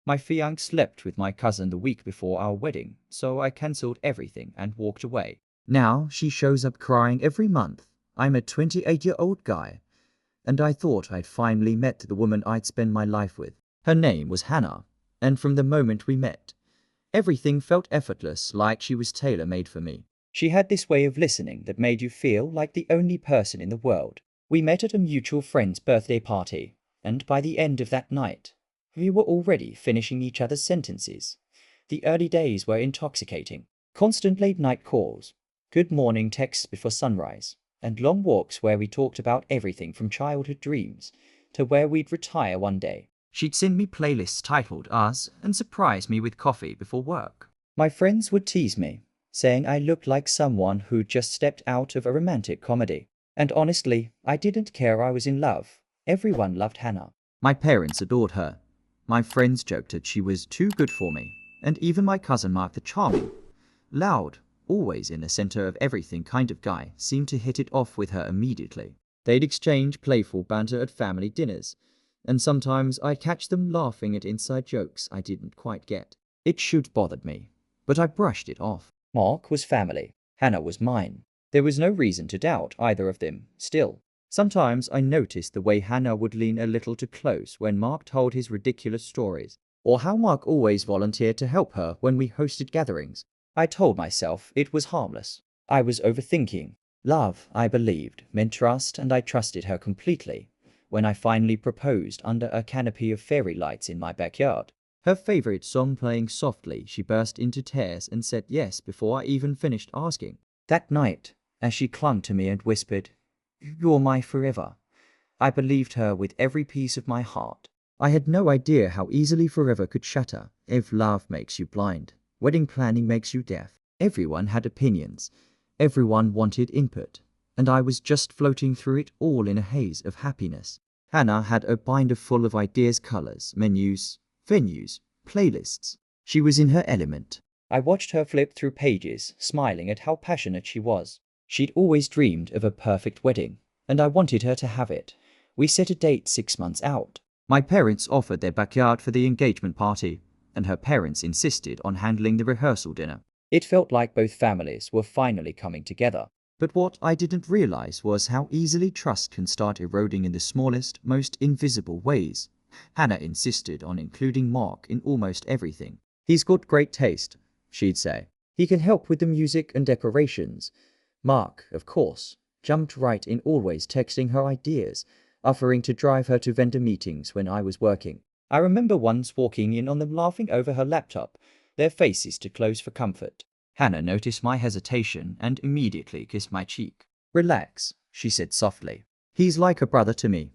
My fiancée slept with my cousin the week before our wedding, so I cancelled everything and walked away. Now she shows up crying every month. I'm a 28-year-old guy, and I thought I'd finally met the woman I'd spend my life with. Her name was Hannah, and from the moment we met, everything felt effortless, like she was tailor-made for me. She had this way of listening that made you feel like the only person in the world. We met at a mutual friend's birthday party, and by the end of that night, we were already finishing each other's sentences. The early days were intoxicating. Constant late-night calls, good morning texts before sunrise, and long walks where we talked about everything from childhood dreams to where we'd retire one day. She'd send me playlists titled Us and surprise me with coffee before work. My friends would tease me, saying I looked like someone who'd just stepped out of a romantic comedy. And honestly, I didn't care. I was in love. Everyone loved Hannah. My parents adored her. My friends joked that she was too good for me, and even my cousin Mark, the charming, loud, always in the center of everything kind of guy, seemed to hit it off with her immediately. They'd exchange playful banter at family dinners, and sometimes I'd catch them laughing at inside jokes I didn't quite get. It should bothered me, but I brushed it off. Mark was family. Hannah was mine. There was no reason to doubt either of them. Still, sometimes I noticed the way Hannah would lean a little too close when Mark told his ridiculous stories, or how Mark always volunteered to help her when we hosted gatherings. I told myself it was harmless. I was overthinking. Love, I believed, meant trust, and I trusted her completely. When I finally proposed under a canopy of fairy lights in my backyard, her favorite song playing softly, she burst into tears and said yes before I even finished asking. That night, as she clung to me and whispered, "You're my forever," I believed her with every piece of my heart. I had no idea how easily forever could shatter. If love makes you blind, wedding planning makes you deaf. Everyone had opinions. Everyone wanted input. And I was just floating through it all in a haze of happiness. Hannah had a binder full of ideas, colors, menus, venues, playlists. She was in her element. I watched her flip through pages, smiling at how passionate she was. She'd always dreamed of a perfect wedding, and I wanted her to have it. We set a date 6 months out. My parents offered their backyard for the engagement party, and her parents insisted on handling the rehearsal dinner. It felt like both families were finally coming together. But what I didn't realize was how easily trust can start eroding in the smallest, most invisible ways. Hannah insisted on including Mark in almost everything. He's got great taste, she'd say. He can help with the music and decorations. Mark, of course, jumped right in, always texting her ideas, offering to drive her to vendor meetings when I was working. I remember once walking in on them laughing over her laptop, their faces too close for comfort. Hannah noticed my hesitation and immediately kissed my cheek. "Relax," she said softly. "He's like a brother to me."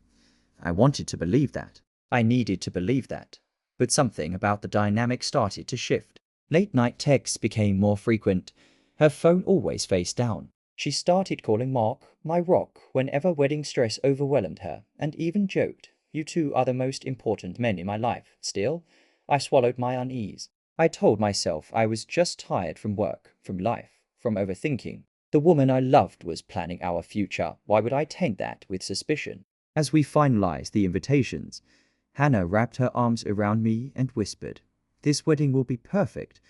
I wanted to believe that. I needed to believe that. But something about the dynamic started to shift. Late-night texts became more frequent. Her phone always face down. She started calling Mark my rock whenever wedding stress overwhelmed her, and even joked, "You two are the most important men in my life." Still, I swallowed my unease. I told myself I was just tired from work, from life, from overthinking. The woman I loved was planning our future. Why would I taint that with suspicion? As we finalized the invitations, Hannah wrapped her arms around me and whispered, "This wedding will be perfect,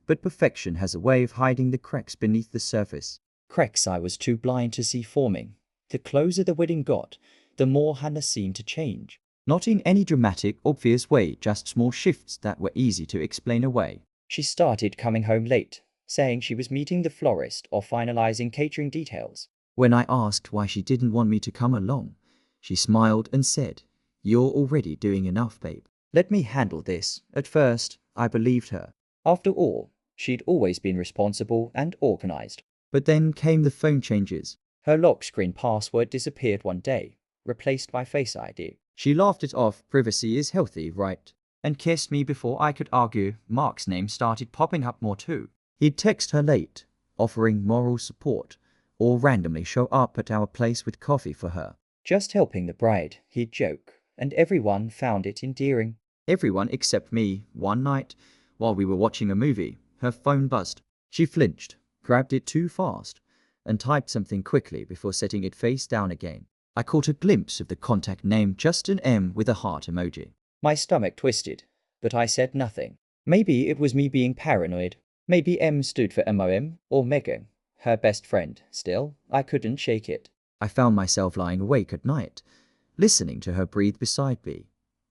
but perfection has a way of hiding the cracks beneath the surface." Cracks I was too blind to see forming. The closer the wedding got, the more Hannah seemed to change. Not in any dramatic, obvious way, just small shifts that were easy to explain away. She started coming home late, saying she was meeting the florist or finalizing catering details. When I asked why she didn't want me to come along, she smiled and said, "You're already doing enough, babe. Let me handle this." At first, I believed her. After all, she'd always been responsible and organized. But then came the phone changes. Her lock screen password disappeared one day, replaced by Face ID. She laughed it off. Privacy is healthy, right? And kissed me before I could argue. Mark's name started popping up more too. He'd text her late, offering moral support, or randomly show up at our place with coffee for her. Just helping the bride, he'd joke, and everyone found it endearing. Everyone except me. One night, while we were watching a movie, her phone buzzed. She flinched, grabbed it too fast, and typed something quickly before setting it face down again. I caught a glimpse of the contact name, just an M with a heart emoji. My stomach twisted, but I said nothing. Maybe it was me being paranoid. Maybe M stood for MOM, or Megan, her best friend. Still, I couldn't shake it. I found myself lying awake at night, listening to her breathe beside me,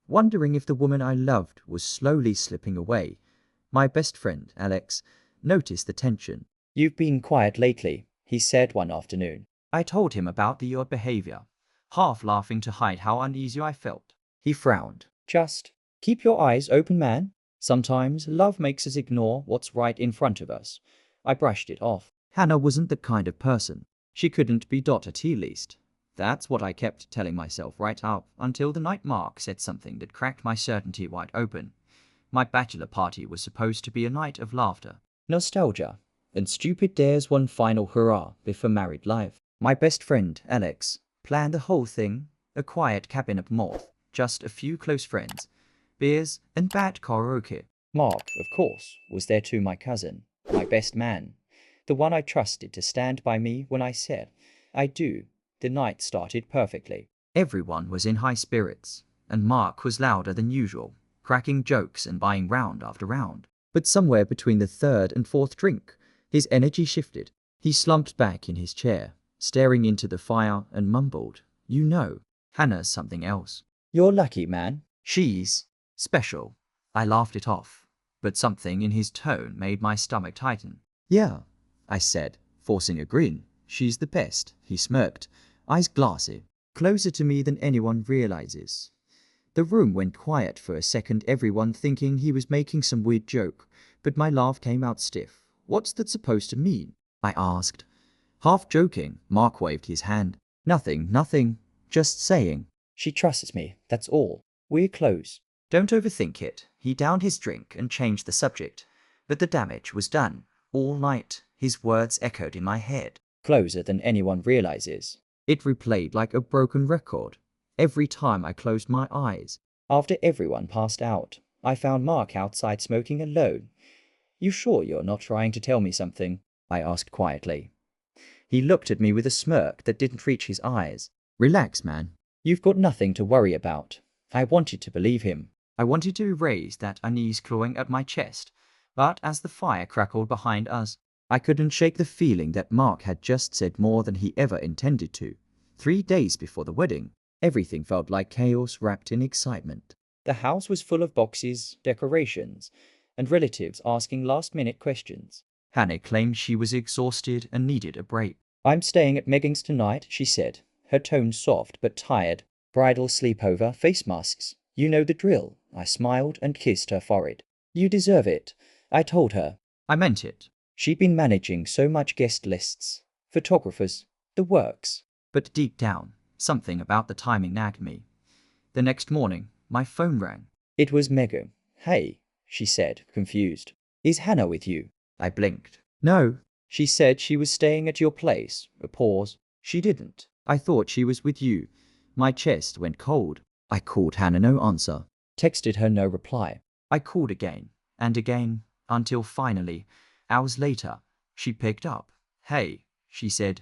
wondering if the woman I loved was slowly slipping away. My best friend, Alex, noticed the tension. You've been quiet lately, he said one afternoon. I told him about the odd behavior, half laughing to hide how uneasy I felt. He frowned. Just keep your eyes open, man. Sometimes love makes us ignore what's right in front of us. I brushed it off. Hannah wasn't the kind of person. She couldn't be at least. That's what I kept telling myself right up until the night Mark said something that cracked my certainty wide open. My bachelor party was supposed to be a night of laughter, nostalgia, and stupid dares one final hurrah before married life. My best friend, Alex, planned the whole thing, a quiet cabin up north, just a few close friends, beers, and bad karaoke. Mark, of course, was there too, my cousin, my best man, the one I trusted to stand by me when I said, I do. The night started perfectly. Everyone was in high spirits, and Mark was louder than usual, cracking jokes and buying round after round. But somewhere between the third and fourth drink, his energy shifted. He slumped back in his chair, staring into the fire, and mumbled, "You know, Hannah's something else." You're lucky, man. She's special. I laughed it off, but something in his tone made my stomach tighten. "Yeah," I said, forcing a grin. "She's the best," he smirked, eyes glassy, closer to me than anyone realizes. The room went quiet for a second, everyone thinking he was making some weird joke, but my laugh came out stiff. "What's that supposed to mean?" I asked. Half joking, Mark waved his hand. Nothing, just saying. She trusts me, that's all. We're close." Don't overthink it. He downed his drink and changed the subject. But the damage was done. All night, his words echoed in my head. Closer than anyone realizes. It replayed like a broken record, every time I closed my eyes. After everyone passed out, I found Mark outside smoking alone. You sure you're not trying to tell me something? I asked quietly. He looked at me with a smirk that didn't reach his eyes. Relax, man. You've got nothing to worry about. I wanted to believe him. I wanted to erase that unease clawing at my chest, but as the fire crackled behind us, I couldn't shake the feeling that Mark had just said more than he ever intended to. 3 days before the wedding, everything felt like chaos wrapped in excitement. The house was full of boxes, decorations, and relatives asking last-minute questions. Hannah claimed she was exhausted and needed a break. I'm staying at Megan's tonight, she said, her tone soft but tired. Bridal sleepover, face masks. You know the drill. I smiled and kissed her forehead. You deserve it, I told her. I meant it. She'd been managing so much guest lists, photographers, the works. But deep down, something about the timing nagged me. The next morning, my phone rang. It was Megan. Hey, she said, confused. Is Hannah with you? I blinked. No. She said she was staying at your place. A pause. She didn't. I thought she was with you. My chest went cold. I called Hannah, no answer. Texted her, no reply. I called again, and again, until finally, hours later, she picked up. Hey, she said,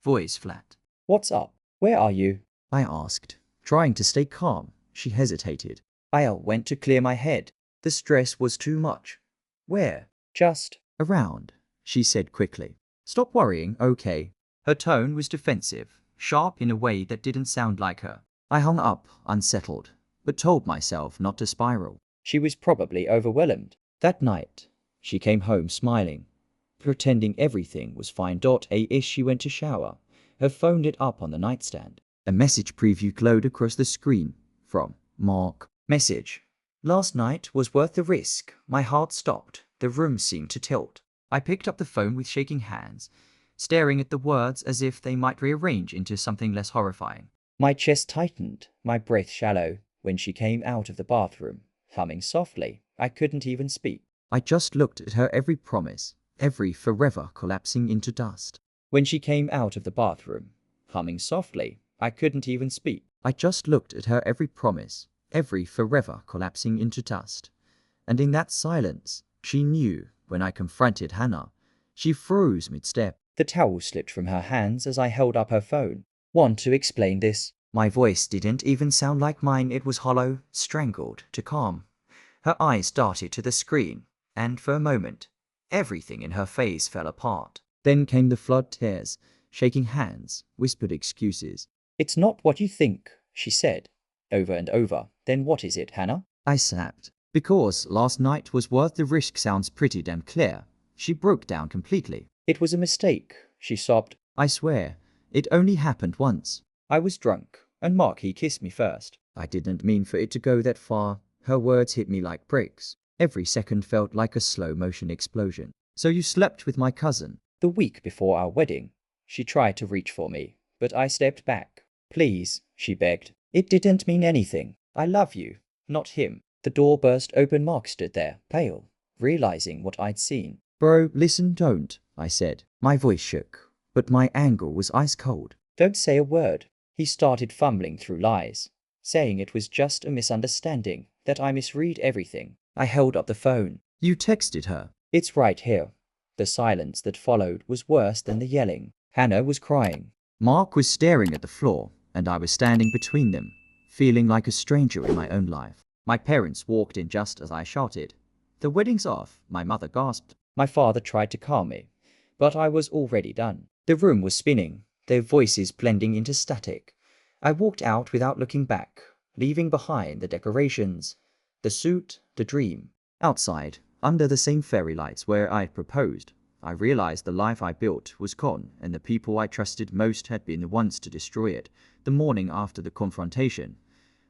voice flat. What's up? Where are you? I asked, trying to stay calm. She hesitated. I went to clear my head. The stress was too much. Where? Just around, she said quickly. Stop worrying, okay? Her tone was defensive, sharp in a way that didn't sound like her. I hung up, unsettled, but told myself not to spiral. She was probably overwhelmed. That night, she came home smiling, pretending everything was fine. As she went to shower, her phone lit up on the nightstand. A message preview glowed across the screen. From Mark. Message. Last night was worth the risk. My heart stopped. The room seemed to tilt. I picked up the phone with shaking hands, staring at the words as if they might rearrange into something less horrifying. My chest tightened, my breath shallow. When she came out of the bathroom, humming softly, I couldn't even speak. I just looked at her, every promise, every forever collapsing into dust. When she came out of the bathroom, humming softly, I couldn't even speak. I just looked at her, every promise, every forever collapsing into dust. And in that silence, she knew. When I confronted Hannah, she froze mid-step. The towel slipped from her hands as I held up her phone. Want to explain this? My voice didn't even sound like mine. It was hollow, strangled, to calm. Her eyes darted to the screen, and for a moment, everything in her face fell apart. Then came the flood tears, shaking hands, whispered excuses. "It's not what you think," she said, over and over. "Then what is it, Hannah?" I snapped. Because last night was worth the risk sounds pretty damn clear. She broke down completely. "It was a mistake," she sobbed. I swear, it only happened once. "I was drunk, and Mark, he kissed me first." I didn't mean for it to go that far. Her words hit me like bricks. Every second felt like a slow-motion explosion. "So you slept with my cousin?" "The week before our wedding." She tried to reach for me, but I stepped back. "Please," she begged. "It didn't mean anything. I love you, not him." The door burst open. Mark stood there, pale, realizing what I'd seen. "Bro, listen, don't," I said. My voice shook, but my anger was ice cold. "Don't say a word." He started fumbling through lies, saying it was just a misunderstanding, that I misread everything. I held up the phone. "You texted her?" "It's right here." The silence that followed was worse than the yelling. Hannah was crying. Mark was staring at the floor, and I was standing between them, feeling like a stranger in my own life. My parents walked in just as I shouted, "The wedding's off," my mother gasped. My father tried to calm me, but I was already done. The room was spinning, their voices blending into static. I walked out without looking back, leaving behind the decorations, the suit, the dream. Outside, under the same fairy lights where I'd proposed, I realized the life I built was gone, and the people I trusted most had been the ones to destroy it. The morning after the confrontation,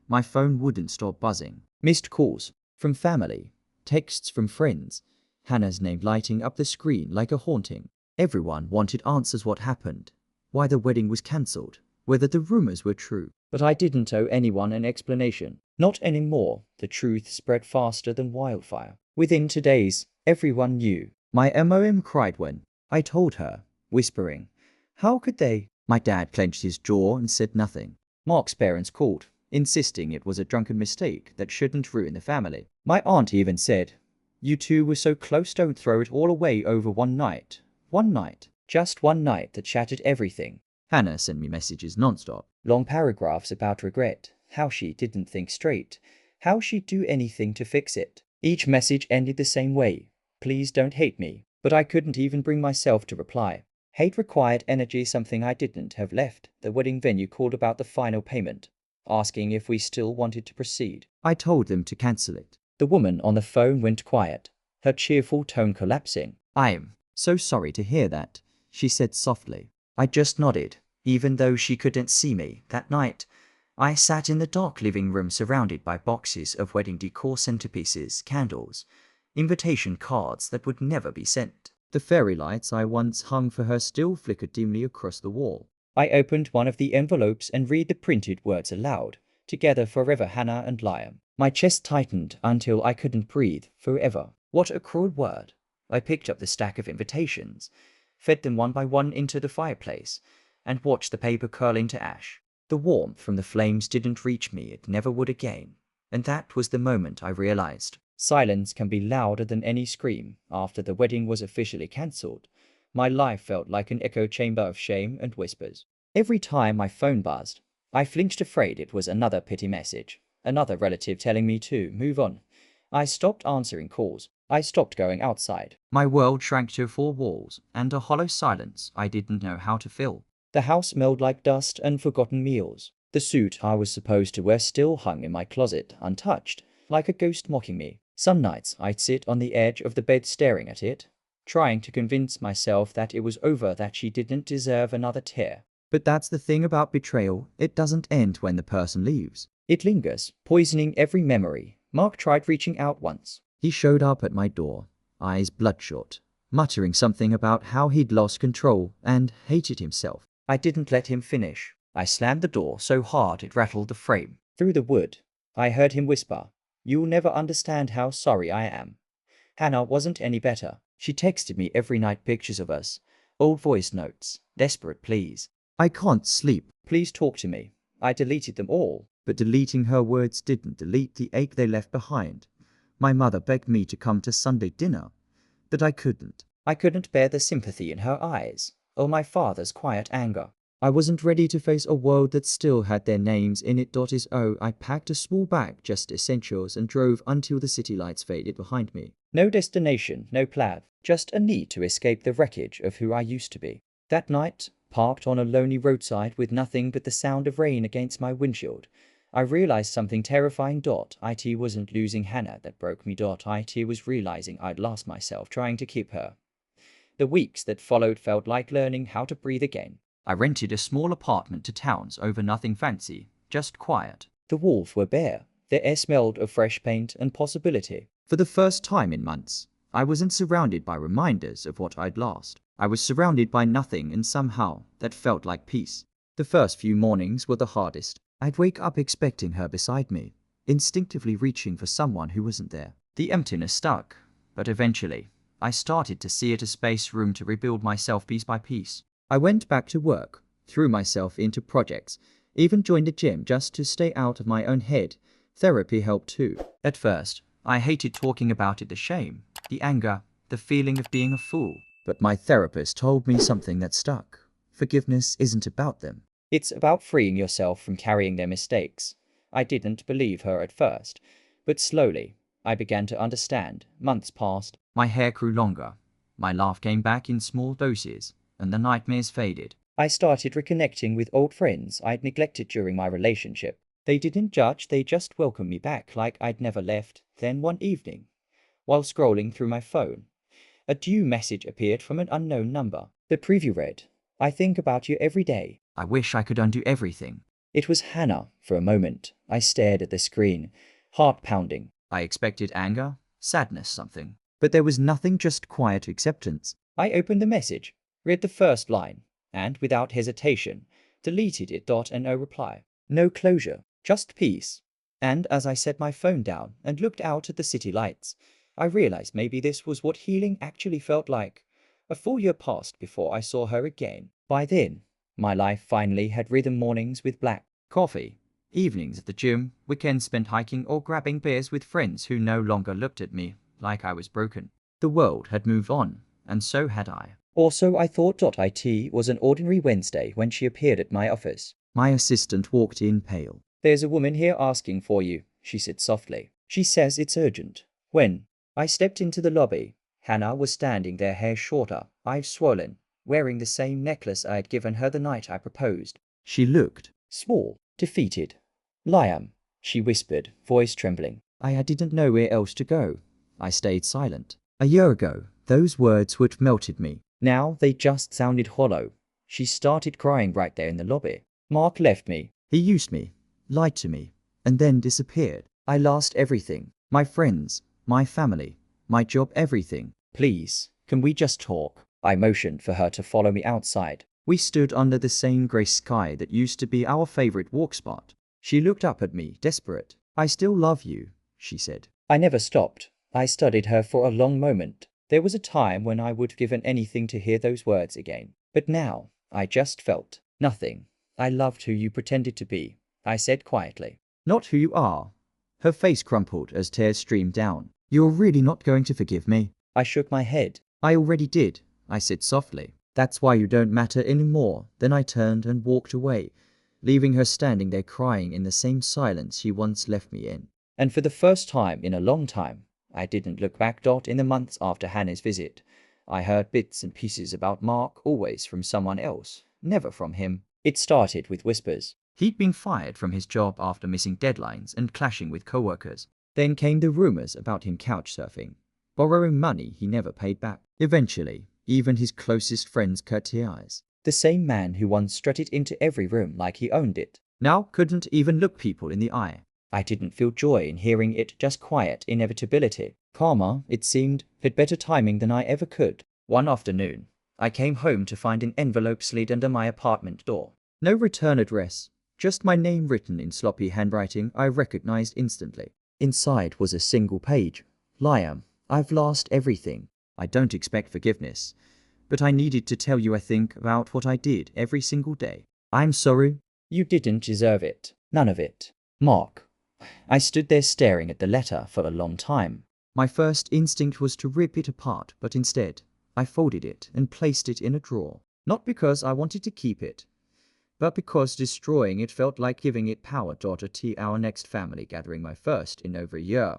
my phone wouldn't stop buzzing. Missed calls From family, texts from friends, Hannah's name lighting up the screen like a haunting. Everyone wanted answers: what happened, why the wedding was cancelled, whether the rumors were true. But I didn't owe anyone an explanation. Not anymore. The truth spread faster than wildfire. Within 2 days, everyone knew. My mom cried when I told her, whispering, "How could they?" my dad clenched his jaw and said nothing. Mark's parents called, insisting it was a drunken mistake that shouldn't ruin the family. My aunt even said, "You two were so close, don't throw it all away over one night." One night. Just one night that shattered everything. Hannah sent me messages nonstop. Long paragraphs about regret, how she didn't think straight, how she'd do anything to fix it. Each message ended the same way: "Please don't hate me." But I couldn't even bring myself to reply. Hate required energy, something I didn't have left. The wedding venue called about the final payment, asking if we still wanted to proceed. I told them to cancel it. The woman on the phone went quiet, her cheerful tone collapsing. "I'm so sorry to hear that," she said softly. I just nodded, even though she couldn't see me. That night, I sat in the dark living room surrounded by boxes of wedding decor, centerpieces, candles, invitation cards that would never be sent. The fairy lights I once hung for her still flickered dimly across the wall. I opened one of the envelopes and read the printed words aloud. "Together forever, Hannah and Liam." My chest tightened until I couldn't breathe. Forever. What a cruel word. I picked up the stack of invitations, fed them one by one into the fireplace, and watched the paper curl into ash. The warmth from the flames didn't reach me. It never would again. And that was the moment I realized silence can be louder than any scream. After the wedding was officially cancelled, my life felt like an echo chamber of shame and whispers. Every time my phone buzzed, I flinched, afraid it was another pity message, another relative telling me to move on. I stopped answering calls. I stopped going outside. My world shrank to 4 walls and a hollow silence I didn't know how to fill. The house smelled like dust and forgotten meals. The suit I was supposed to wear still hung in my closet, untouched, like a ghost mocking me. Some nights I'd sit on the edge of the bed staring at it, trying to convince myself that it was over, that she didn't deserve another tear. But that's the thing about betrayal, it doesn't end when the person leaves. It lingers, poisoning every memory. Mark tried reaching out once. He showed up at my door, eyes bloodshot, muttering something about how he'd lost control and hated himself. I didn't let him finish. I slammed the door so hard it rattled the frame. Through the wood, I heard him whisper, "You'll never understand how sorry I am." Hannah wasn't any better. She texted me every night, pictures of us, old voice notes, desperate pleas. "I can't sleep. Please talk to me." I deleted them all. But deleting her words didn't delete the ache they left behind. My mother begged me to come to Sunday dinner, but I couldn't. I couldn't bear the sympathy in her eyes, or my father's quiet anger. I wasn't ready to face a world that still had their names in it. I packed a small bag, just essentials, and drove until the city lights faded behind me. No destination, no plan, just a need to escape the wreckage of who I used to be. That night, parked on a lonely roadside with nothing but the sound of rain against my windshield, I realized something terrifying. It wasn't losing Hannah that broke me. It was realizing I'd lost myself trying to keep her. The weeks that followed felt like learning how to breathe again. I rented a small apartment to towns over, nothing fancy, just quiet. The walls were bare. The air smelled of fresh paint and possibility. For the first time in months, I wasn't surrounded by reminders of what I'd lost. I was surrounded by nothing, and somehow that felt like peace. The first few mornings were the hardest. I'd wake up expecting her beside me, instinctively reaching for someone who wasn't there. The emptiness stuck, but eventually, I started to see it as space, room to rebuild myself piece by piece. I went back to work, threw myself into projects, even joined a gym just to stay out of my own head. Therapy helped too. At first, I hated talking about it, the shame, the anger, the feeling of being a fool. But my therapist told me something that stuck. Forgiveness isn't about them. It's about freeing yourself from carrying their mistakes. I didn't believe her at first, but slowly, I began to understand. Months passed. My hair grew longer. My laugh came back in small doses, and the nightmares faded. I started reconnecting with old friends I'd neglected during my relationship. They didn't judge, they just welcomed me back like I'd never left. Then one evening, while scrolling through my phone, a due message appeared from an unknown number. The preview read, "I think about you every day. I wish I could undo everything." It was Hannah. For a moment, I stared at the screen, heart pounding. I expected anger, sadness, something. But there was nothing, just quiet acceptance. I opened the message, read the first line, and without hesitation, deleted it. And no reply. No closure, just peace. And as I set my phone down and looked out at the city lights, I realized maybe this was what healing actually felt like. A full year passed before I saw her again. By then, my life finally had rhythm: mornings with black coffee, evenings at the gym, weekends spent hiking or grabbing beers with friends who no longer looked at me like I was broken. The world had moved on, and so had I. Also, I thought. It was an ordinary Wednesday when she appeared at my office. My assistant walked in pale. "There's a woman here asking for you," she said softly. "She says it's urgent." When I stepped into the lobby, Hannah was standing there, hair shorter, eyes swollen, wearing the same necklace I had given her the night I proposed. She looked small, defeated. "Liam," she whispered, voice trembling. I didn't know where else to go. I stayed silent. A year ago, those words would have melted me. Now they just sounded hollow. She started crying right there in the lobby. "Mark left me. He used me, lied to me, and then disappeared. I lost everything. My friends, my family, my job, everything. Please, can we just talk?" I motioned for her to follow me outside. We stood under the same gray sky that used to be our favorite walk spot. She looked up at me, desperate. "I still love you," she said. I never stopped. I studied her for a long moment. There was a time when I would have given anything to hear those words again. But now, I just felt nothing. "I loved who you pretended to be," I said quietly. "Not who you are." Her face crumpled as tears streamed down. "You're really not going to forgive me?" I shook my head. "I already did," I said softly. "That's why you don't matter anymore." Then I turned and walked away, leaving her standing there crying in the same silence she once left me in. And for the first time in a long time, I didn't look back. In the months after Hannah's visit, I heard bits and pieces about Mark, always from someone else, never from him. It started with whispers. He'd been fired from his job after missing deadlines and clashing with coworkers. Then came the rumors about him couch surfing, borrowing money he never paid back. Eventually, even his closest friends cut ties. The same man who once strutted into every room like he owned it, now couldn't even look people in the eye. I didn't feel joy in hearing it, just quiet inevitability. Karma, it seemed, had better timing than I ever could. One afternoon, I came home to find an envelope slid under my apartment door. No return address, just my name written in sloppy handwriting I recognized instantly. Inside was a single page. "Liam, I've lost everything. I don't expect forgiveness, but I needed to tell you I think about what I did every single day. I'm sorry." "You didn't deserve it. None of it. Mark." I stood there staring at the letter for a long time. My first instinct was to rip it apart, but instead, I folded it and placed it in a drawer. Not because I wanted to keep it, but because destroying it felt like giving it power. At our next family gathering, my first in over a year,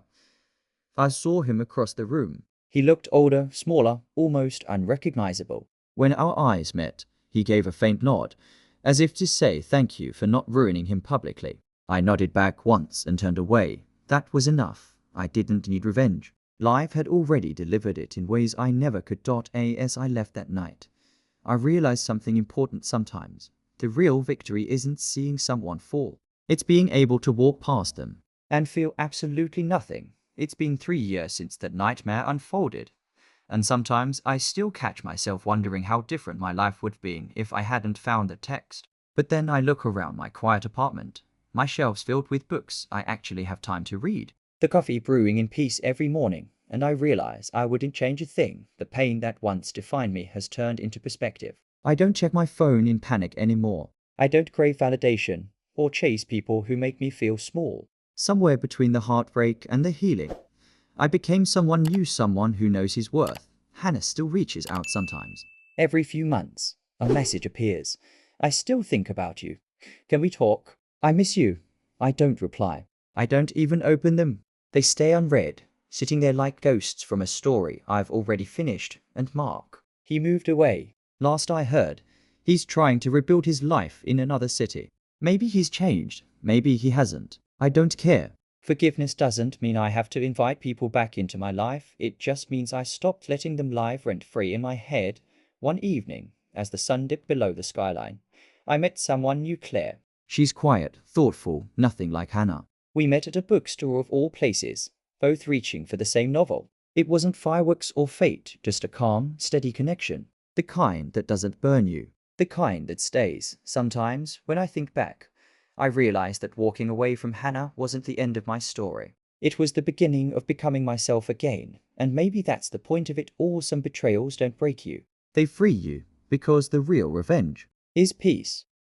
I saw him across the room. He looked older, smaller, almost unrecognizable. When our eyes met, he gave a faint nod, as if to say thank you for not ruining him publicly. I nodded back once and turned away. That was enough. I didn't need revenge. Life had already delivered it in ways I never could. As I left that night, I realized something important sometimes. The real victory isn't seeing someone fall. It's being able to walk past them and feel absolutely nothing. It's been 3 years since that nightmare unfolded, and sometimes I still catch myself wondering how different my life would have been if I hadn't found the text. But then I look around my quiet apartment, my shelves filled with books I actually have time to read, the coffee brewing in peace every morning, and I realize I wouldn't change a thing. The pain that once defined me has turned into perspective. I don't check my phone in panic anymore. I don't crave validation or chase people who make me feel small. Somewhere between the heartbreak and the healing, I became someone new, someone who knows his worth. Hannah still reaches out sometimes. Every few months, a message appears. I still think about you. Can we talk? I miss you. I don't reply. I don't even open them. They stay unread, sitting there like ghosts from a story I've already finished. And Mark, he moved away. Last I heard, he's trying to rebuild his life in another city. Maybe he's changed. Maybe he hasn't. I don't care. Forgiveness doesn't mean I have to invite people back into my life. It just means I stopped letting them live rent-free in my head. One evening, as the sun dipped below the skyline, I met someone new, Claire. She's quiet, thoughtful, nothing like Hannah. We met at a bookstore of all places, both reaching for the same novel. It wasn't fireworks or fate, just a calm, steady connection. The kind that doesn't burn you. The kind that stays. Sometimes, when I think back, I realized that walking away from Hannah wasn't the end of my story. It was the beginning of becoming myself again, and maybe that's the point of it all. Some betrayals don't break you. They free you, because the real revenge is peace.